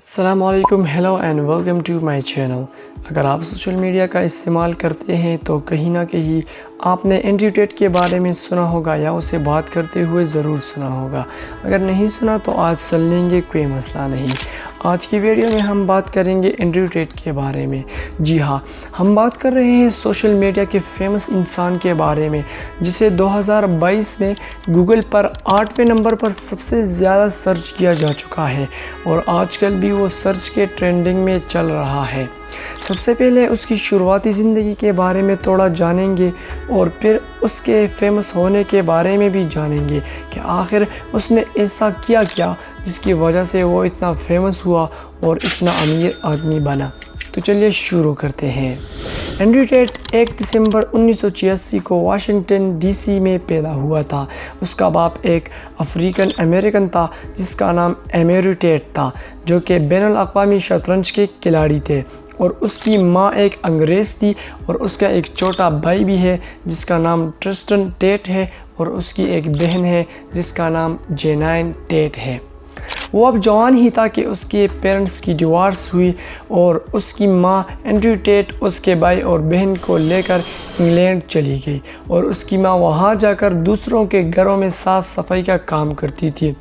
السلام علیکم، hello and welcome to my channel. اگر آپ سوشل میڈیا کا استعمال کرتے ہیں تو کہیں نہ کہیں آپ نے اینڈریو ٹیٹ کے بارے میں سنا ہوگا یا اسے بات کرتے ہوئے ضرور سنا ہوگا۔ اگر نہیں سنا تو آج سن لیں گے، کوئی مسئلہ نہیں۔ آج کی ویڈیو میں ہم بات کریں گے اینڈریو ٹیٹ کے بارے میں۔ جی ہاں، ہم بات کر رہے ہیں سوشل میڈیا کے فیمس انسان کے بارے میں جسے 2022 میں گوگل پر 8ویں نمبر پر سب سے زیادہ سرچ کیا جا چکا ہے اور آج کل بھی وہ سرچ کے ٹرینڈنگ میں چل رہا ہے۔ سب سے پہلے اس کی شروعاتی زندگی کے بارے میں تھوڑا جانیں گے اور پھر اس کے فیمس ہونے کے بارے میں بھی جانیں گے کہ آخر اس نے ایسا کیا جس کی وجہ سے وہ اتنا فیمس ہوا اور اتنا امیر آدمی بنا۔ تو چلیے شروع کرتے ہیں۔ اینڈریو ٹیٹ 1 دسمبر 1986 کو واشنگٹن ڈی سی میں پیدا ہوا تھا۔ اس کا باپ ایک افریقن امریکن تھا جس کا نام ایمیرو ٹیٹ تھا، جو کہ بین الاقوامی شطرنج کے کھلاڑی تھے، اور اس کی ماں ایک انگریز تھی، اور اس کا ایک چھوٹا بھائی بھی ہے جس کا نام ٹرسٹن ٹیٹ ہے، اور اس کی ایک بہن ہے جس کا نام جینائن ٹیٹ ہے۔ وہ اب جوان ہی تھا کہ اس کے پیرنٹس کی ڈیورس ہوئی اور اس کی ماں اینڈریو ٹیٹ اس کے بھائی اور بہن کو لے کر انگلینڈ چلی گئی، اور اس کی ماں وہاں جا کر دوسروں کے گھروں میں صاف صفائی کا کام کرتی تھی۔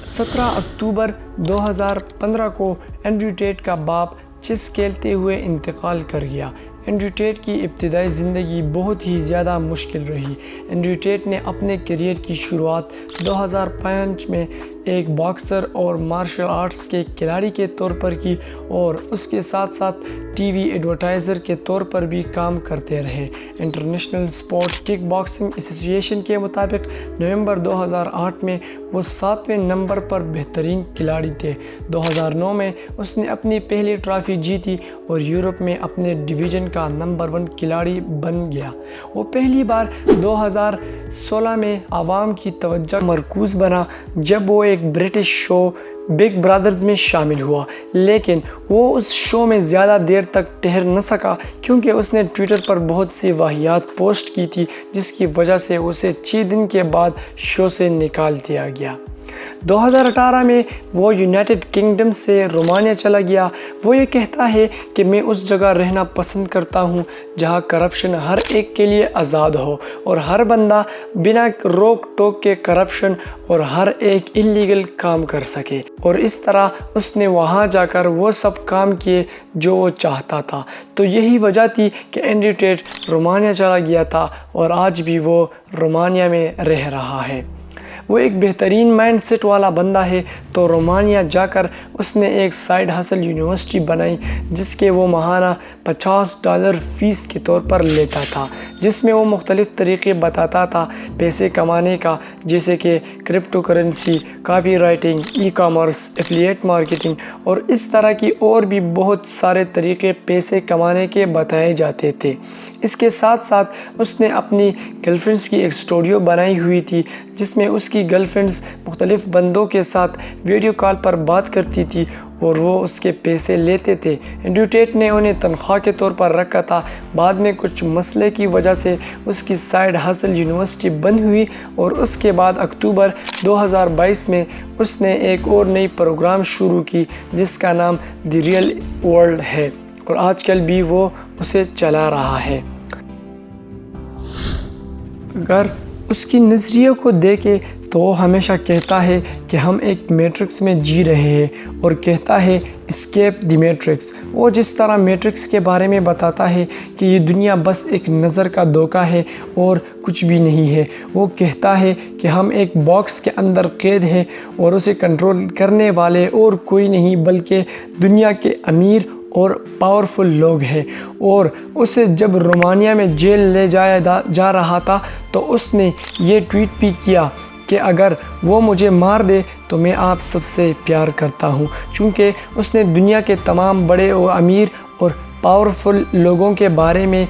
17 اکتوبر 2015 کو اینڈریو ٹیٹ کا باپ چیس کھیلتے ہوئے انتقال کر گیا۔ اینڈریو ٹیٹ کی ابتدائی زندگی بہت ہی زیادہ مشکل رہی۔ اینڈریو ٹیٹ نے اپنے کیریئر کی شروعات 2005 میں ایک باکسر اور مارشل آرٹس کے کھلاڑی کے طور پر کی، اور اس کے ساتھ ساتھ ٹی وی ایڈورٹائزر کے طور پر بھی کام کرتے رہے۔ انٹرنیشنل اسپورٹ کک باکسنگ ایسوسی ایشن کے مطابق نومبر 2008 میں وہ 7ویں نمبر پر بہترین کھلاڑی تھے۔ 2009 میں اس نے اپنی پہلی ٹرافی جیتی اور یورپ میں اپنے ڈویژن کا نمبر 1 کھلاڑی بن گیا۔ وہ پہلی بار 2016 میں عوام کی توجہ مرکوز بنا جب وہ ایک برٹش شو بگ برادرز میں شامل ہوا، لیکن وہ اس شو میں زیادہ دیر تک ٹھہر نہ سکا کیونکہ اس نے ٹویٹر پر بہت سی واہیات پوسٹ کی تھی، جس کی وجہ سے اسے 6 دن کے بعد شو سے نکال دیا گیا۔ 2018 میں وہ یونائٹڈ کنگڈم سے رومانیہ چلا گیا۔ وہ یہ کہتا ہے کہ میں اس جگہ رہنا پسند کرتا ہوں جہاں کرپشن ہر ایک کے لیے آزاد ہو اور ہر بندہ بنا روک ٹوک کے کرپشن اور ہر ایک انلیگل کام کر سکے، اور اس طرح اس نے وہاں جا کر وہ سب کام کیے جو وہ چاہتا تھا۔ تو یہی وجہ تھی کہ اینڈریو ٹیٹ رومانیہ چلا گیا تھا اور آج بھی وہ رومانیہ میں رہ رہا ہے۔ وہ ایک بہترین مائنڈ سیٹ والا بندہ ہے، تو رومانیہ جا کر اس نے ایک سائیڈ ہسل یونیورسٹی بنائی جس کے وہ ماہانہ $50 فیس کے طور پر لیتا تھا، جس میں وہ مختلف طریقے بتاتا تھا پیسے کمانے کا، جیسے کہ crypto currency, copy writing, e commerce, affiliate marketing اور اس طرح کی اور بھی بہت سارے طریقے پیسے کمانے کے بتائے جاتے تھے۔ اس کے ساتھ ساتھ اس نے اپنی گرل فرینڈس کی ایک اسٹوڈیو بنائی ہوئی تھی جس میں اس کی گرل فرینڈز مختلف بندوں کے ساتھ ویڈیو کال پر بات کرتی تھی اور وہ اس کے پیسے لیتے تھے۔ اینڈریو ٹیٹ نے انہیں تنخواہ کے طور پر رکھا تھا۔ بعد میں کچھ مسئلے کی وجہ سے اس کی سائیڈ ہسل یونیورسٹی بند ہوئی، اور اس کے بعد اکتوبر 2022 میں اس نے ایک اور نئی پروگرام شروع کی جس کا نام دی ریئل ورلڈ ہے، اور آج کل بھی وہ اسے چلا رہا ہے۔ اگر اس کی نظریے کو دیکھیں تو وہ ہمیشہ کہتا ہے کہ ہم ایک میٹرکس میں جی رہے ہیں، اور کہتا ہے اسکیپ دی میٹرکس۔ وہ جس طرح میٹرکس کے بارے میں بتاتا ہے کہ یہ دنیا بس ایک نظر کا دھوکہ ہے اور کچھ بھی نہیں ہے۔ وہ کہتا ہے کہ ہم ایک باکس کے اندر قید ہیں اور اسے کنٹرول کرنے والے اور کوئی نہیں بلکہ دنیا کے امیر اور پاورفل لوگ ہیں۔ اور اسے جب رومانیہ میں جیل لے جایا جا رہا تھا تو اس نے یہ ٹویٹ بھی کیا کہ اگر وہ مجھے مار دے تو میں آپ سب سے پیار کرتا ہوں، چونکہ اس نے دنیا کے تمام بڑے اور امیر اور پاورفل لوگوں کے بارے میں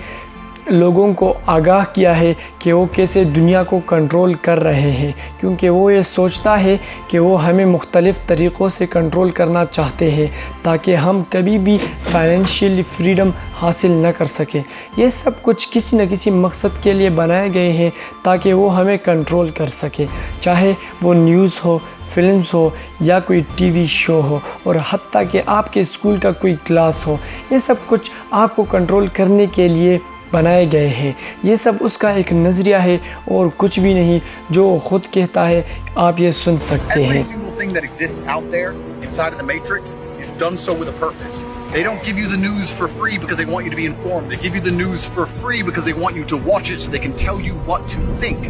لوگوں کو آگاہ کیا ہے کہ وہ کیسے دنیا کو کنٹرول کر رہے ہیں، کیونکہ وہ یہ سوچتا ہے کہ وہ ہمیں مختلف طریقوں سے کنٹرول کرنا چاہتے ہیں تاکہ ہم کبھی بھی فائنینشیل فریڈم حاصل نہ کر سکیں۔ یہ سب کچھ کسی نہ کسی مقصد کے لیے بنائے گئے ہیں تاکہ وہ ہمیں کنٹرول کر سکے، چاہے وہ نیوز ہو، فلمز ہو یا کوئی ٹی وی شو ہو اور حتیٰ کہ آپ کے اسکول کا کوئی کلاس ہو، یہ سب کچھ آپ کو کنٹرول کرنے کے لیے بنائے گئے ہیں۔ یہ سب اس کا ایک نظریہ ہے اور کچھ بھی نہیں، جو خود کہتا ہے آپ یہ سن سکتے ہیں۔ Thing that exists out there inside of the Matrix is done so with a purpose. They don't give you the news for free because they want you to be informed. They give you the news for free because they want you to watch it so they can tell you what to think.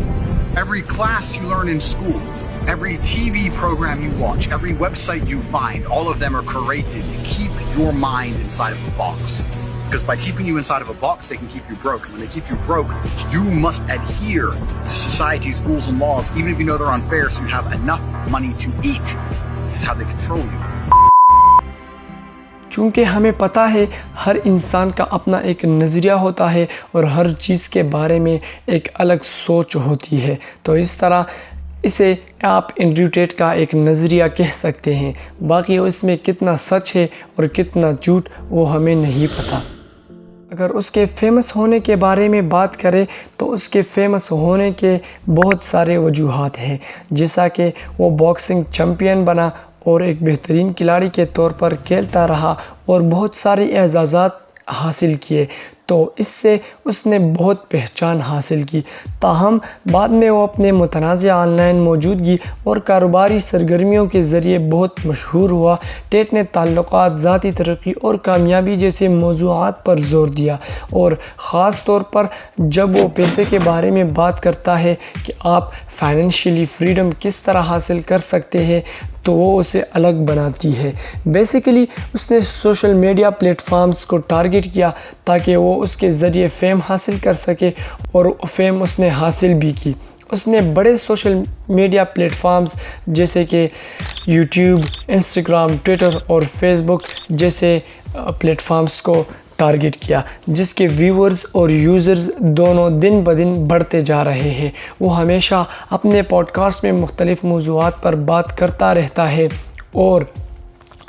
Every class you learn in school, every TV program you watch, every website you find, all of them are created to keep your mind inside of a box. Because by keeping you inside of a box, they can keep you broke. And when they keep you broke, you must adhere to society's rules and laws, even if you know they're unfair, so you have enough money to eat. This is how they control you. چونکہ ہمیں پتہ ہے ہر انسان کا اپنا ایک نظریہ ہوتا ہے اور ہر چیز کے بارے میں ایک الگ سوچ ہوتی ہے، تو اس طرح اسے آپ اینڈریو ٹیٹ کا ایک نظریہ کہہ سکتے ہیں۔ باقی اس میں کتنا سچ ہے اور کتنا جھوٹ وہ ہمیں نہیں پتہ۔ اگر اس کے فیمس ہونے کے بارے میں بات کریں تو اس کے فیمس ہونے کے بہت سارے وجوہات ہیں، جیسا کہ وہ باکسنگ چیمپئن بنا اور ایک بہترین کھلاڑی کے طور پر کھیلتا رہا اور بہت سارے اعزازات حاصل کیے، تو اس سے اس نے بہت پہچان حاصل کی۔ تاہم بعد میں وہ اپنے متنازع آن لائن موجودگی اور کاروباری سرگرمیوں کے ذریعے بہت مشہور ہوا۔ ٹیٹ نے تعلقات، ذاتی ترقی اور کامیابی جیسے موضوعات پر زور دیا، اور خاص طور پر جب وہ پیسے کے بارے میں بات کرتا ہے کہ آپ فائنینشیلی فریڈم کس طرح حاصل کر سکتے ہیں، تو وہ اسے الگ بناتی ہے۔ بیسیکلی اس نے سوشل میڈیا پلیٹ فارمز کو ٹارگٹ کیا تاکہ وہ اس کے ذریعے فیم حاصل کر سکے، اور فیم اس نے حاصل بھی کی۔ اس نے بڑے سوشل میڈیا پلیٹ فارمز جیسے کہ یوٹیوب، انسٹاگرام، ٹویٹر اور فیس بک جیسے پلیٹ فارمز کو ٹارگٹ کیا، جس کے ویورز اور یوزرز دونوں دن بدن بڑھتے جا رہے ہیں۔ وہ ہمیشہ اپنے پوڈ کاسٹ میں مختلف موضوعات پر بات کرتا رہتا ہے، اور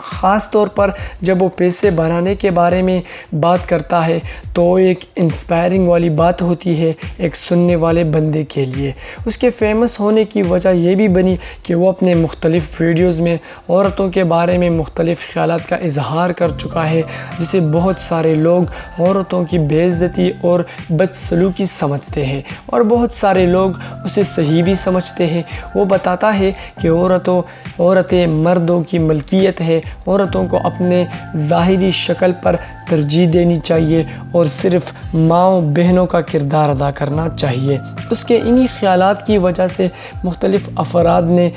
خاص طور پر جب وہ پیسے بنانے کے بارے میں بات کرتا ہے تو ایک انسپائرنگ والی بات ہوتی ہے ایک سننے والے بندے کے لیے۔ اس کے فیمس ہونے کی وجہ یہ بھی بنی کہ وہ اپنے مختلف ویڈیوز میں عورتوں کے بارے میں مختلف خیالات کا اظہار کر چکا ہے، جسے بہت سارے لوگ عورتوں کی بے عزتی اور بدسلوکی سمجھتے ہیں، اور بہت سارے لوگ اسے صحیح بھی سمجھتے ہیں۔ وہ بتاتا ہے کہ عورتیں مردوں کی ملکیت ہے، عورتوں کو اپنے ظاہری شکل پر ترجیح دینی چاہیے اور صرف ماؤں بہنوں کا کردار ادا کرنا چاہیے۔ اس کے انہی خیالات کی وجہ سے مختلف افراد نے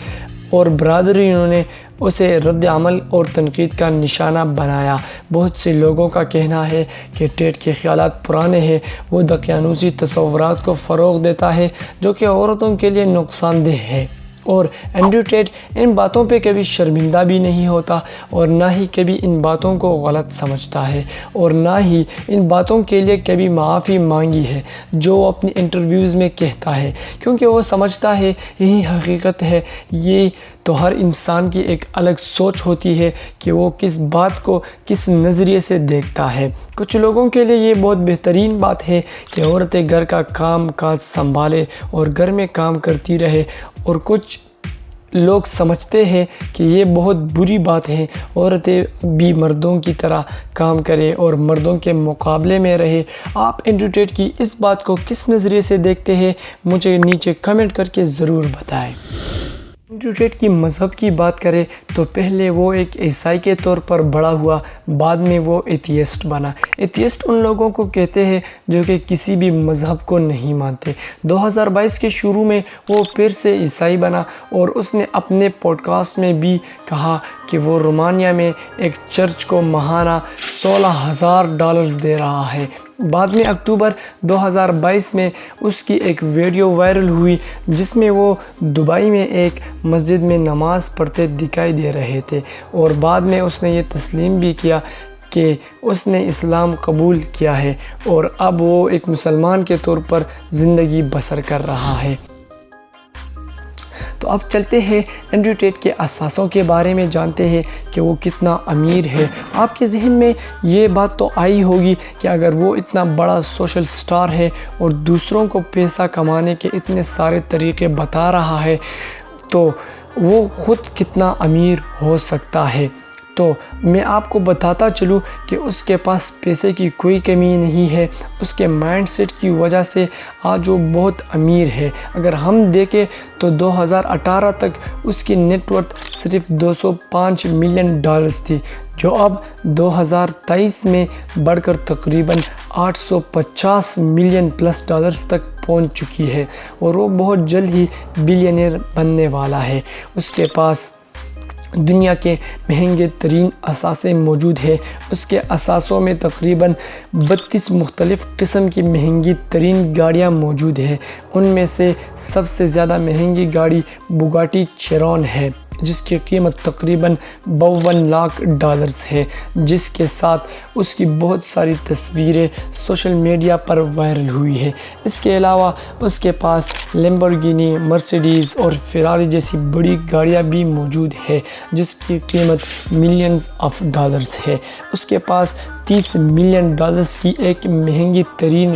اور برادریوں نے اسے رد عمل اور تنقید کا نشانہ بنایا۔ بہت سے لوگوں کا کہنا ہے کہ ٹیٹ کے خیالات پرانے ہیں، وہ دقیانوسی تصورات کو فروغ دیتا ہے جو کہ عورتوں کے لیے نقصان دہ ہے، اور اینڈریو ٹیٹ ان باتوں پہ کبھی شرمندہ بھی نہیں ہوتا، اور نہ ہی کبھی ان باتوں کو غلط سمجھتا ہے، اور نہ ہی ان باتوں کے لیے کبھی معافی مانگی ہے جو وہ اپنی انٹرویوز میں کہتا ہے، کیونکہ وہ سمجھتا ہے یہی حقیقت ہے۔ یہ تو ہر انسان کی ایک الگ سوچ ہوتی ہے کہ وہ کس بات کو کس نظریے سے دیکھتا ہے۔ کچھ لوگوں کے لیے یہ بہت بہترین بات ہے کہ عورتیں گھر کا کام کاج سنبھالے اور گھر میں کام کرتی رہے، اور کچھ لوگ سمجھتے ہیں کہ یہ بہت بری بات ہے، عورتیں بھی مردوں کی طرح کام کرے اور مردوں کے مقابلے میں رہے۔ آپ اینڈریو ٹیٹ کی اس بات کو کس نظریے سے دیکھتے ہیں، مجھے نیچے کمنٹ کر کے ضرور بتائیں۔ اینڈریو ٹیٹ کی مذہب کی بات کریں تو پہلے وہ ایک عیسائی کے طور پر بڑا ہوا، بعد میں وہ ایتھیسٹ بنا۔ ایتھیسٹ ان لوگوں کو کہتے ہیں جو کہ کسی بھی مذہب کو نہیں مانتے۔ 2022 کے شروع میں وہ پھر سے عیسائی بنا، اور اس نے اپنے پوڈ کاسٹ میں بھی کہا کہ وہ رومانیہ میں ایک چرچ کو ماہانہ $16,000 دے رہا ہے۔ بعد میں اکتوبر 2022 میں اس کی ایک ویڈیو وائرل ہوئی جس میں وہ دبئی میں ایک مسجد میں نماز پڑھتے دکھائی دے رہے تھے، اور بعد میں اس نے یہ تسلیم بھی کیا کہ اس نے اسلام قبول کیا ہے، اور اب وہ ایک مسلمان کے طور پر زندگی بسر کر رہا ہے۔ تو اب چلتے ہیں اینڈریو ٹیٹ کے اثاثوں کے بارے میں جانتے ہیں کہ وہ کتنا امیر ہے۔ آپ کے ذہن میں یہ بات تو آئی ہوگی کہ اگر وہ اتنا بڑا سوشل سٹار ہے اور دوسروں کو پیسہ کمانے کے اتنے سارے طریقے بتا رہا ہے، تو وہ خود کتنا امیر ہو سکتا ہے۔ تو میں آپ کو بتاتا چلوں کہ اس کے پاس پیسے کی کوئی کمی نہیں ہے، اس کے مائنڈ سیٹ کی وجہ سے آج وہ بہت امیر ہے۔ اگر ہم دیکھیں تو 2018 تک اس کی نیٹ ورتھ صرف $205 ملین تھی، جو اب 2023 میں بڑھ کر تقریباً $850 ملین تک پہنچ چکی ہے، اور وہ بہت جلد ہی بلینئر بننے والا ہے۔ اس کے پاس دنیا کے مہنگے ترین اثاثے موجود ہیں۔ اس کے اثاثوں میں تقریباً 32 مختلف قسم کی مہنگی ترین گاڑیاں موجود ہیں۔ ان میں سے سب سے زیادہ مہنگی گاڑی بوگاٹی چیرون ہے، جس کی قیمت تقریباً $52 لاکھ ہے، جس کے ساتھ اس کی بہت ساری تصویریں سوشل میڈیا پر وائرل ہوئی ہے۔ اس کے علاوہ اس کے پاس لیمبورگینی، مرسیڈیز اور فراری جیسی بڑی گاڑیاں بھی موجود ہے، جس کی قیمت ملینز آف ڈالرز ہے۔ اس کے پاس $30 ملین کی ایک مہنگی ترین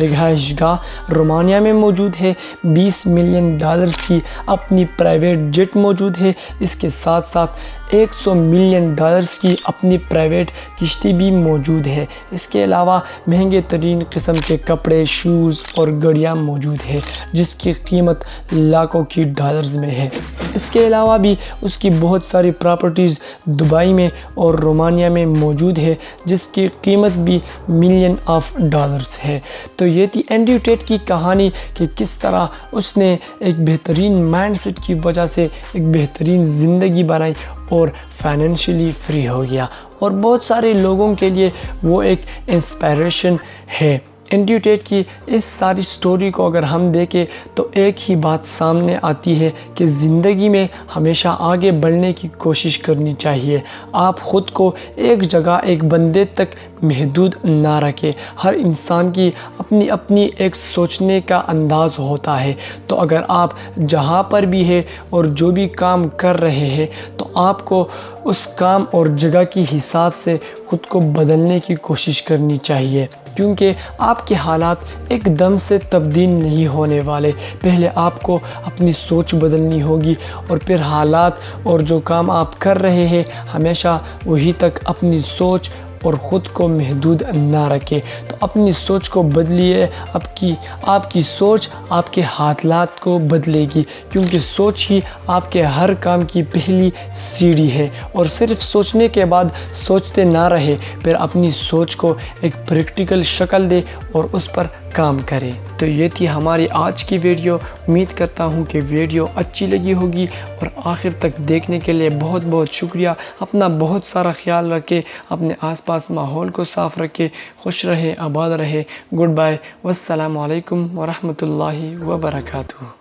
رہائش گاہ رومانیہ میں موجود ہے۔ $20 ملین کی اپنی پرائیویٹ جیٹ موجود ہے۔ اس کے ساتھ ساتھ $100 ملین کی اپنی پرائیویٹ کشتی بھی موجود ہے۔ اس کے علاوہ مہنگے ترین قسم کے کپڑے، شوز اور گھڑیاں موجود ہیں، جس کی قیمت لاکھوں کی ڈالرز میں ہے۔ اس کے علاوہ بھی اس کی بہت ساری پراپرٹیز دبئی میں اور رومانیہ میں موجود ہے، جس کی قیمت بھی ملین آف ڈالرز ہے۔ تو یہ تھی اینڈریو ٹیٹ کی کہانی کہ کس طرح اس نے ایک بہترین مائنڈ سیٹ کی وجہ سے ایک بہترین زندگی بنائی اور فائنینشلی فری ہو گیا، اور بہت سارے لوگوں کے لیے وہ ایک انسپائریشن ہے۔ اینڈریو ٹیٹ کی اس ساری سٹوری کو اگر ہم دیکھیں تو ایک ہی بات سامنے آتی ہے کہ زندگی میں ہمیشہ آگے بڑھنے کی کوشش کرنی چاہیے۔ آپ خود کو ایک جگہ، ایک بندے تک محدود نہ رکھیں۔ ہر انسان کی اپنی اپنی ایک سوچنے کا انداز ہوتا ہے، تو اگر آپ جہاں پر بھی ہیں اور جو بھی کام کر رہے ہیں تو آپ کو اس کام اور جگہ کی حساب سے خود کو بدلنے کی کوشش کرنی چاہیے، کیونکہ آپ کے حالات ایک دم سے تبدیل نہیں ہونے والے۔ پہلے آپ کو اپنی سوچ بدلنی ہوگی، اور پھر حالات اور جو کام آپ کر رہے ہیں ہمیشہ وہی تک اپنی سوچ اور خود کو محدود نہ رکھے۔ تو اپنی سوچ کو بدلیے، آپ کی سوچ آپ کے حالات کو بدلے گی، کیونکہ سوچ ہی آپ کے ہر کام کی پہلی سیڑھی ہے۔ اور صرف سوچنے کے بعد سوچتے نہ رہے، پھر اپنی سوچ کو ایک پریکٹیکل شکل دے اور اس پر کام کرے۔ تو یہ تھی ہماری آج کی ویڈیو۔ امید کرتا ہوں کہ ویڈیو اچھی لگی ہوگی، اور آخر تک دیکھنے کے لیے بہت بہت شکریہ۔ اپنا بہت سارا خیال رکھے، اپنے آس پاس ماحول کو صاف رکھے، خوش رہے، آباد رہے۔ گڈ بائے، والسلام علیکم ورحمۃ اللہ وبرکاتہ۔